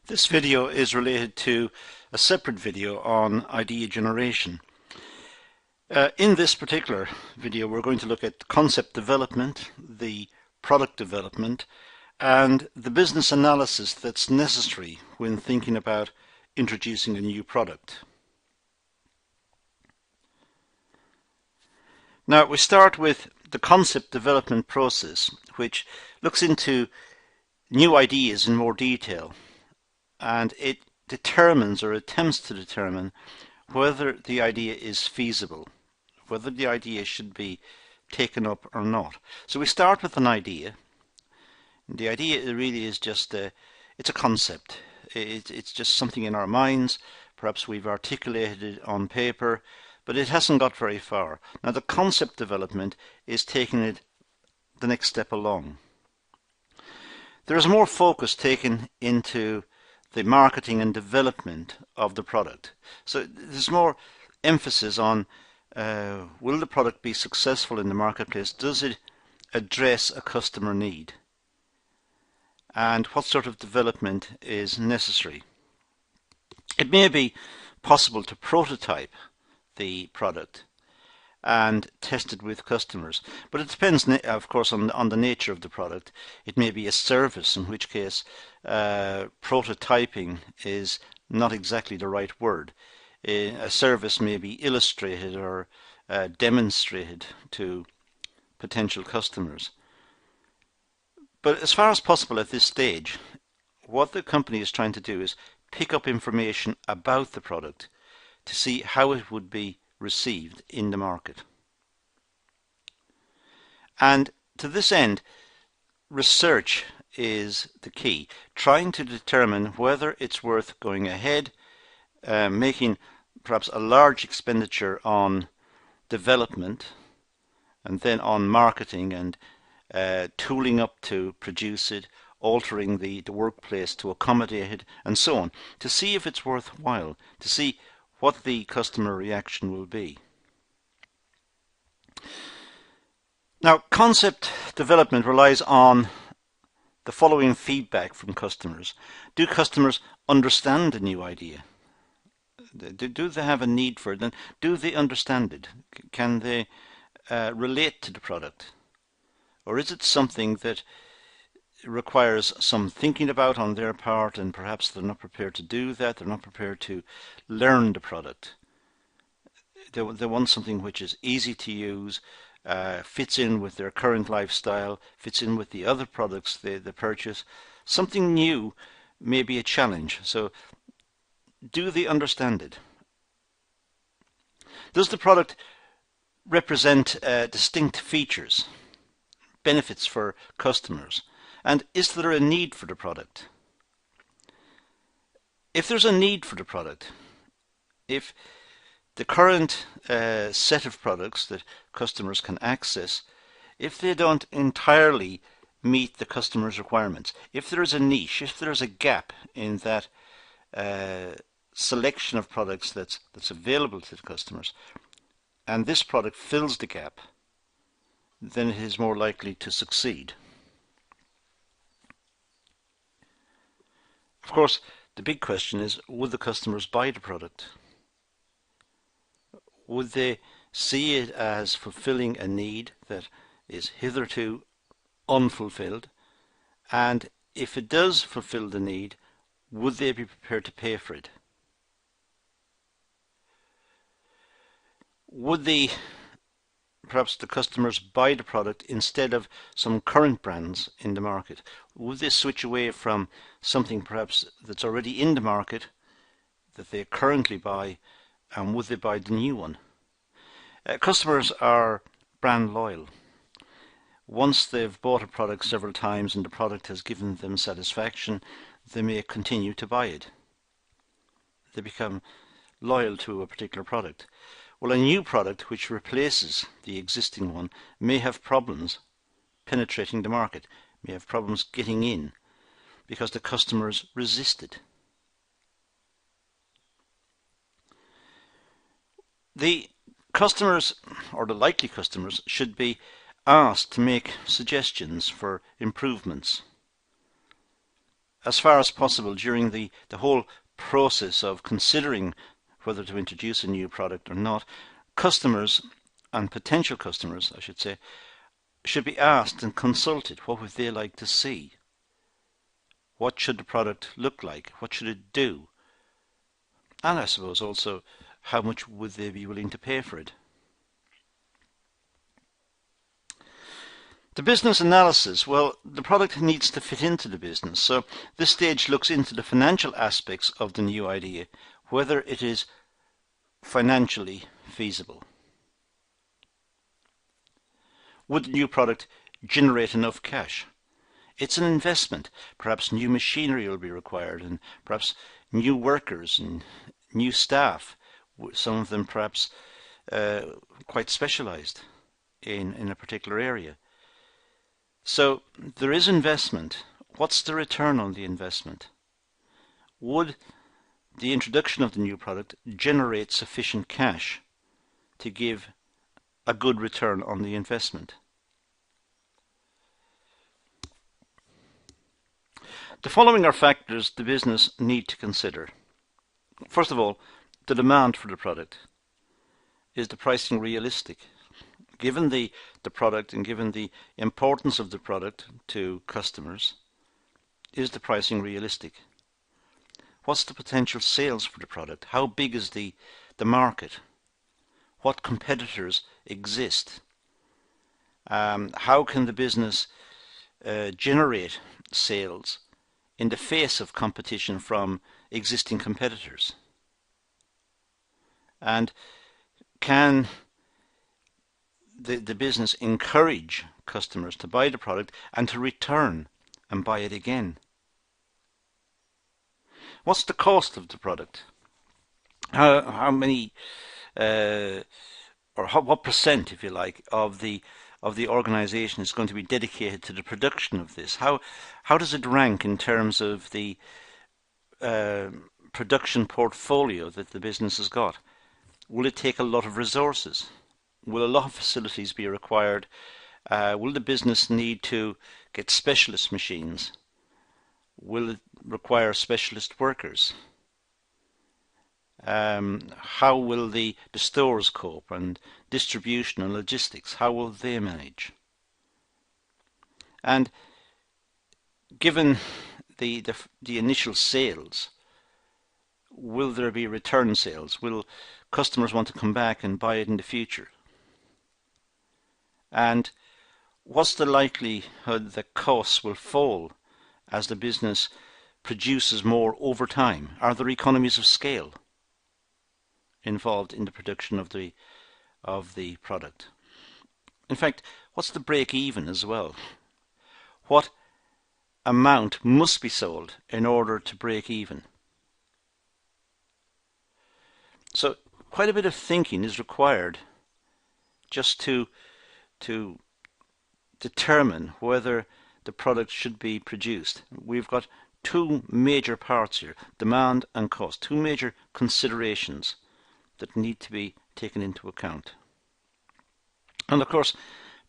This video is related to a separate video on idea generation. In this particular video, we're going to look at concept development, the product development, and the business analysis that's necessary when thinking about introducing a new product. Now, we start with the concept development process, which looks into new ideas in more detail, and it determines or attempts to determine whether the idea is feasible, whether the idea should be taken up or not. So we start with an idea. The idea really is just it's a concept. It's just something in our minds. Perhaps we've articulated it on paper, but it hasn't got very far. Now the concept development is taking it the next step along. There is more focus taken into the marketing and development of the product. So there's more emphasis on will the product be successful in the marketplace? Does it address a customer need? And what sort of development is necessary? It may be possible to prototype the product and test it with customers, but it depends, of course, on the nature of the product. It may be a service, in which case prototyping is not exactly the right word. A service may be illustrated or demonstrated to potential customers. But as far as possible at this stage, what the company is trying to do is pick up information about the product to see how it would be received in the market. And to this end, research is the key, trying to determine whether it's worth going ahead, making perhaps a large expenditure on development and then on marketing and tooling up to produce it, altering the workplace to accommodate it, and so on, to see if it's worthwhile, to see what the customer reaction will be. Now, concept development relies on the following feedback from customers. Do customers understand the new idea? Do they have a need for it? And do they understand it? Can they relate to the product? Or is it something that requires some thinking about on their part, and perhaps they're not prepared to do that, they're not prepared to learn the product? They want something which is easy to use, fits in with their current lifestyle, fits in with the other products they purchase. Something new may be a challenge. So do they understand it? Does the product represent distinct features, benefits for customers? And is there a need for the product? If there's a need for the product, if the current set of products that customers can access, if they don't entirely meet the customer's requirements, if there is a niche, if there is a gap in that selection of products that's available to the customers, and this product fills the gap, then it is more likely to succeed. Of course, the big question is, would the customers buy the product? Would they see it as fulfilling a need that is hitherto unfulfilled? And if it does fulfill the need, would they be prepared to pay for it? Would perhaps the customers buy the product instead of some current brands in the market? Would they switch away from something perhaps that's already in the market that they currently buy, and would they buy the new one? Customers are brand loyal. Once they've bought a product several times and the product has given them satisfaction, they may continue to buy it. They become loyal to a particular product. Well, a new product which replaces the existing one may have problems penetrating the market, may have problems getting in, because the customers resist it. The customers, or the likely customers, should be asked to make suggestions for improvements. as far as possible during the whole process of considering whether to introduce a new product or not, customers and potential customers, I should say, should be asked and consulted what would they like to see. What should the product look like? What should it do? And I suppose also, how much would they be willing to pay for it? The business analysis, well, the product needs to fit into the business. So this stage looks into the financial aspects of the new idea, whether it is financially feasible. Would the new product generate enough cash? It's an investment. Perhaps new machinery will be required, and perhaps new workers and new staff, some of them perhaps quite specialized in a particular area. So there is investment. What's the return on the investment? Would the introduction of the new product generate sufficient cash to give a good return on the investment? The following are factors the business need to consider. First of all, the demand for the product. Is the pricing realistic? Given the product and given the importance of the product to customers, is the pricing realistic? What's the potential sales for the product? How big is the market? What competitors exist? How can the business generate sales in the face of competition from existing competitors? And can the business encourage customers to buy the product and to return and buy it again? What's the cost of the product? How many what percent, if you like, of the organization is going to be dedicated to the production of this? How does it rank in terms of the production portfolio that the business has got? Will it take a lot of resources? Will a lot of facilities be required? Will the business need to get specialist machines? Will it require specialist workers? How will the stores cope, and distribution and logistics? How will they manage? And given the initial sales, will there be return sales? Will customers want to come back and buy it in the future? And what's the likelihood that costs will fall as the business produces more over time? Are there economies of scale involved in the production of the product? In fact, what's the break even as well? What amount must be sold in order to break even? So quite a bit of thinking is required just to determine whether the product should be produced. We've got two major parts here, demand and cost, two major considerations that need to be taken into account. And of course,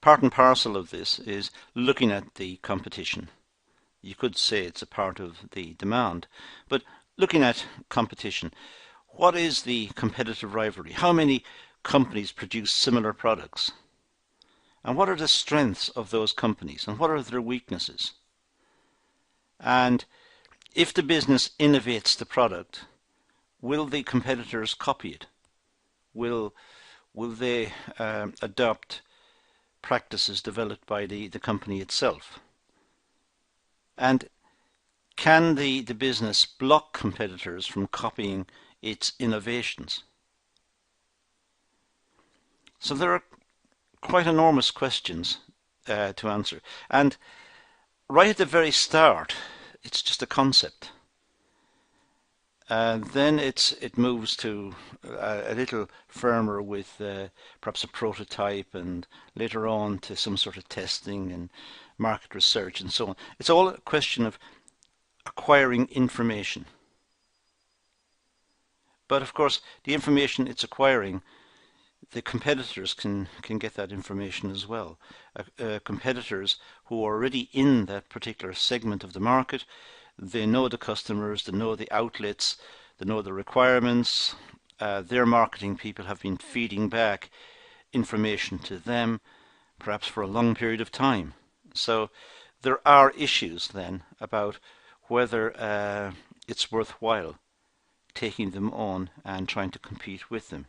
part and parcel of this is looking at the competition. You could say it's a part of the demand, but looking at competition, what is the competitive rivalry? How many companies produce similar products? And what are the strengths of those companies? And what are their weaknesses? And if the business innovates the product, will the competitors copy it? Will they adopt practices developed by the company itself? And can the business block competitors from copying its innovations? So there are quite enormous questions to answer. And right at the very start, it's just a concept. And then it moves to a little firmer with perhaps a prototype, and later on to some sort of testing and market research and so on. It's all a question of acquiring information. But of course, the information it's acquiring, the competitors can get that information as well. Competitors who are already in that particular segment of the market, They know the customers, they know the outlets, they know the requirements. Their marketing people have been feeding back information to them, perhaps for a long period of time. So there are issues then about whether it's worthwhile taking them on and trying to compete with them.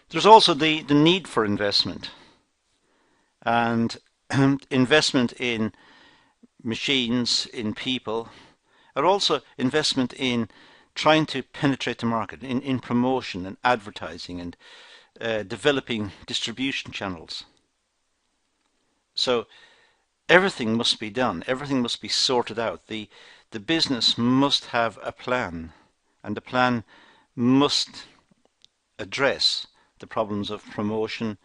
There's also the need for investment, and investment in machines, in people, and also investment in trying to penetrate the market, in promotion and advertising and developing distribution channels. So everything must be done, everything must be sorted out. The business must have a plan, and the plan must address the problems of promotion,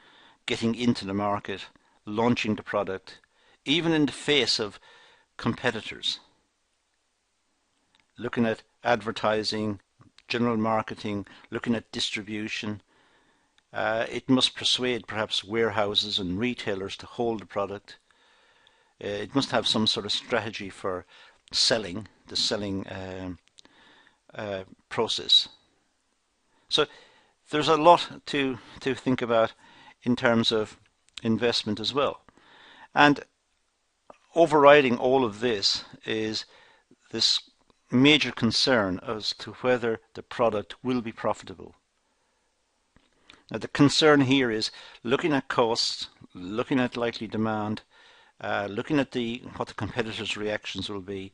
getting into the market, launching the product, even in the face of competitors. Looking at advertising, general marketing, looking at distribution. It must persuade perhaps warehouses and retailers to hold the product. It must have some sort of strategy for selling, the selling process. So there's a lot to think about in terms of investment as well. And overriding all of this is this major concern as to whether the product will be profitable. Now the concern here is looking at costs, looking at likely demand, looking at what the competitors' reactions will be,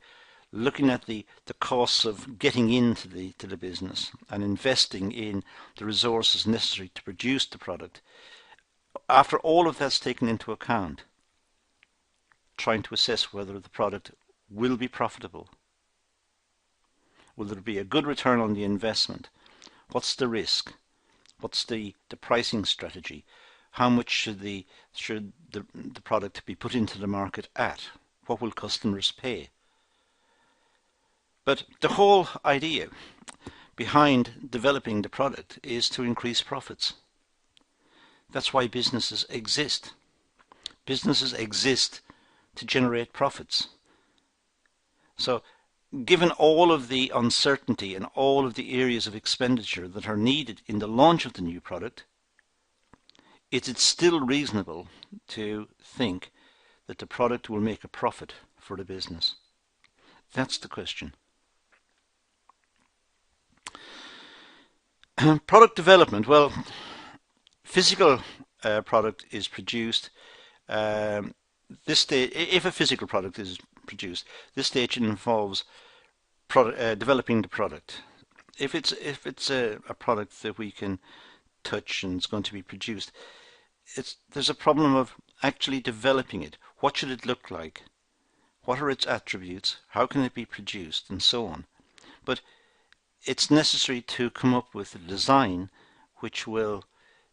looking at the costs of getting into the business and investing in the resources necessary to produce the product. After all of that's taken into account, trying to assess whether the product will be profitable. Will there be a good return on the investment? What's the risk? What's the pricing strategy? How much should the product be put into the market at? What will customers pay? But the whole idea behind developing the product is to increase profits. That's why businesses exist. Businesses exist to generate profits. So given all of the uncertainty and all of the areas of expenditure that are needed in the launch of the new product, is it still reasonable to think that the product will make a profit for the business? That's the question. Product development, well, physical product is produced. This stage, if a physical product is produced, this stage involves developing the product. If it's a product that we can touch and it's going to be produced, there's a problem of actually developing it. What should it look like? What are its attributes? How can it be produced? And so on. But it's necessary to come up with a design which will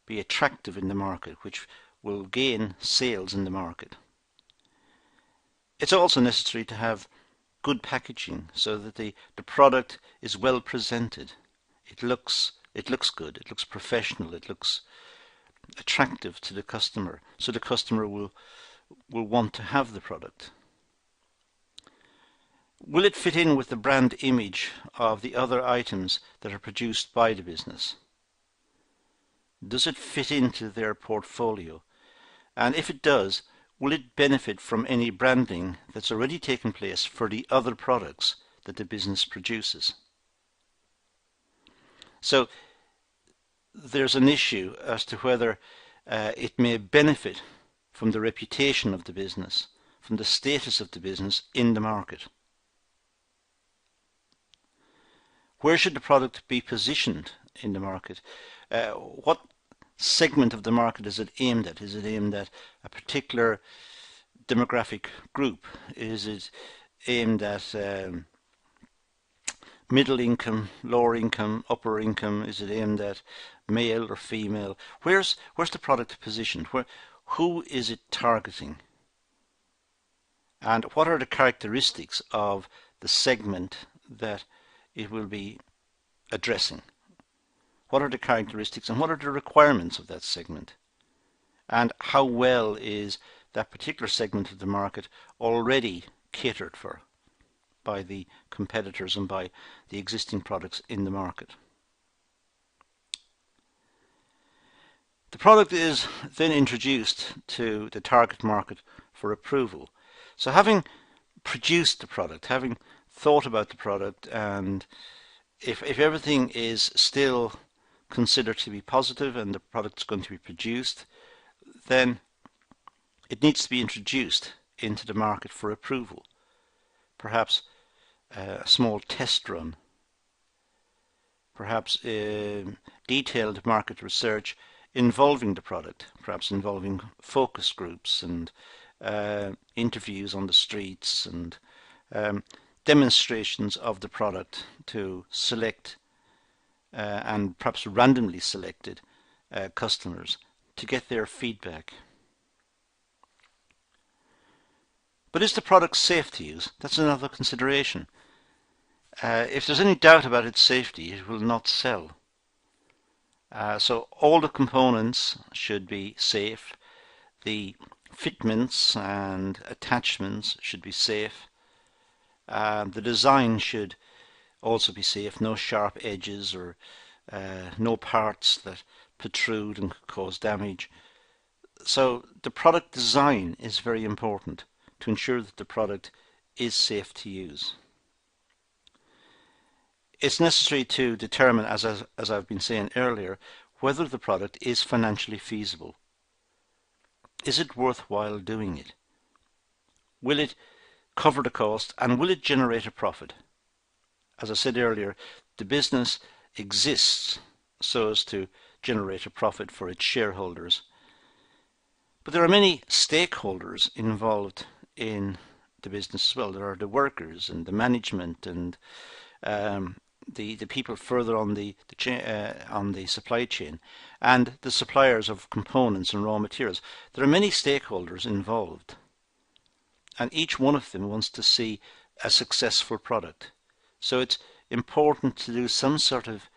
be attractive in the market, which will gain sales in the market. It's also necessary to have good packaging so that the product is well presented. It looks good, it looks professional, it looks attractive to the customer, so the customer will want to have the product. Will it fit in with the brand image of the other items that are produced by the business? Does it fit into their portfolio? And if it does, will it benefit from any branding that's already taken place for the other products that the business produces? So there's an issue as to whether it may benefit from the reputation of the business, from the status of the business in the market. Where should the product be positioned in the market? What segment of the market is it aimed at? Is it aimed at a particular demographic group? Is it aimed at middle income, lower income, upper income? Is it aimed at male or female? Where's the product positioned? Who is it targeting? And what are the characteristics of the segment that it will be addressing? What are the characteristics and what are the requirements of that segment? And how well is that particular segment of the market already catered for by the competitors and by the existing products in the market. The product is then introduced to the target market for approval. So having produced the product, having thought about the product, and if everything is still considered to be positive and the product is going to be produced, then it needs to be introduced into the market for approval. Perhaps a small test run, perhaps detailed market research involving the product, perhaps involving focus groups and interviews on the streets and demonstrations of the product to select and perhaps randomly selected customers to get their feedback. But is the product safe to use? That's another consideration. If there's any doubt about its safety, it will not sell. So all the components should be safe. The fitments and attachments should be safe. The design should also be safe. No sharp edges or no parts that protrude and could cause damage. So the product design is very important to ensure that the product is safe to use. It's necessary to determine, as I've been saying earlier, whether the product is financially feasible. Is it worthwhile doing it? Will it cover the cost and will it generate a profit? As I said earlier, the business exists so as to generate a profit for its shareholders. But there are many stakeholders involved in the business as well. There are the workers and the management and the people further on the supply chain and the suppliers of components and raw materials. There are many stakeholders involved, and each one of them wants to see a successful product. So it's important to do some sort of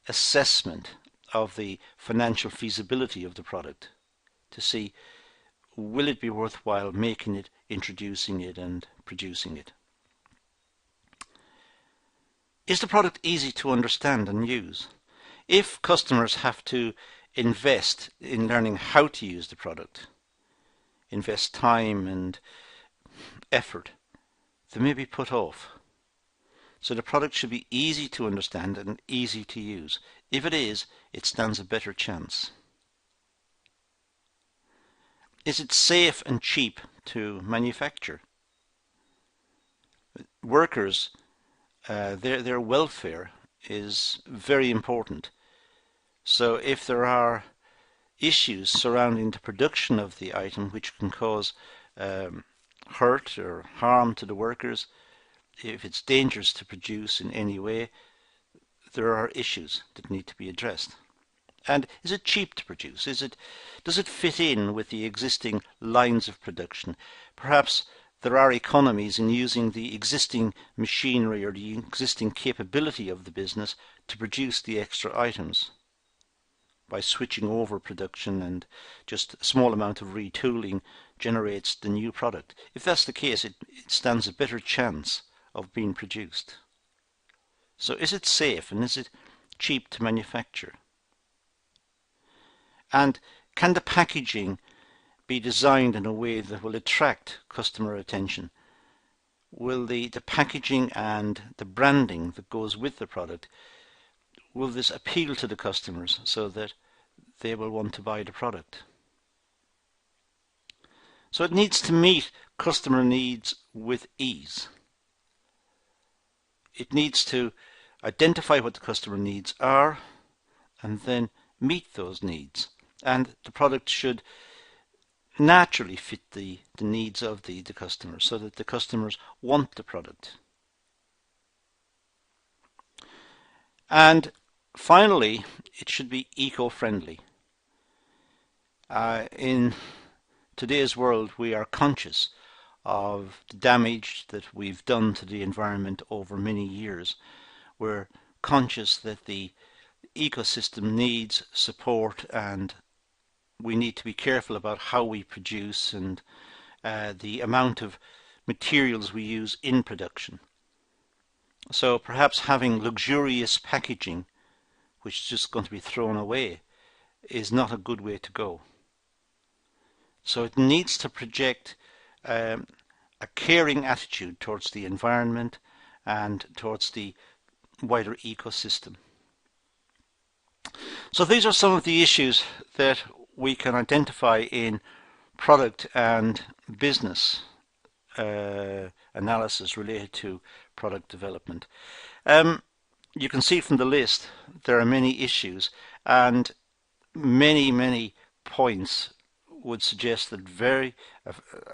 assessment of the financial feasibility of the product to see, will it be worthwhile making it, introducing it and producing it. Is the product easy to understand and use? If customers have to invest in learning how to use the product, invest time and effort, they may be put off. So the product should be easy to understand and easy to use. If it is, it stands a better chance. Is it safe and cheap to manufacture? Workers, their welfare is very important. So if there are issues surrounding the production of the item which can cause hurt or harm to the workers, if it's dangerous to produce in any way, there are issues that need to be addressed. And is it cheap to produce? Does it fit in with the existing lines of production? Perhaps there are economies in using the existing machinery or the existing capability of the business to produce the extra items by switching over production, and just a small amount of retooling generates the new product. If that's the case, it stands a better chance of being produced. So is it safe and is it cheap to manufacture? And can the packaging be designed in a way that will attract customer attention? Will the packaging and the branding that goes with the product, will this appeal to the customers so that they will want to buy the product? So it needs to meet customer needs with ease. It needs to identify what the customer needs are and then meet those needs. And the product should naturally fit the needs of the customers so that the customers want the product. And finally, it should be eco-friendly. In today's world, we are conscious of the damage that we've done to the environment over many years. We're conscious that the ecosystem needs support, and we need to be careful about how we produce and the amount of materials we use in production. So perhaps having luxurious packaging, which is just going to be thrown away, is not a good way to go. So it needs to project a caring attitude towards the environment and towards the wider ecosystem. So these are some of the issues that we can identify in product and business analysis related to product development. You can see from the list there are many issues, and many points would suggest that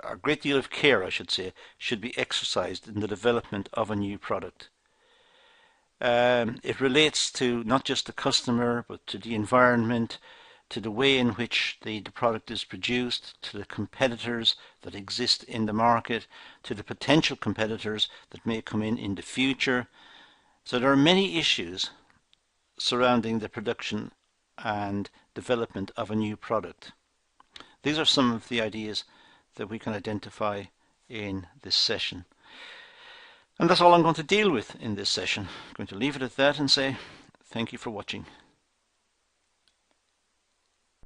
a great deal of care, I should say, should be exercised in the development of a new product. It relates to not just the customer, but to the environment, to the way in which the product is produced, to the competitors that exist in the market, to the potential competitors that may come in the future. So there are many issues surrounding the production and development of a new product. These are some of the ideas that we can identify in this session. And that's all I'm going to deal with in this session. I'm going to leave it at that and say thank you for watching.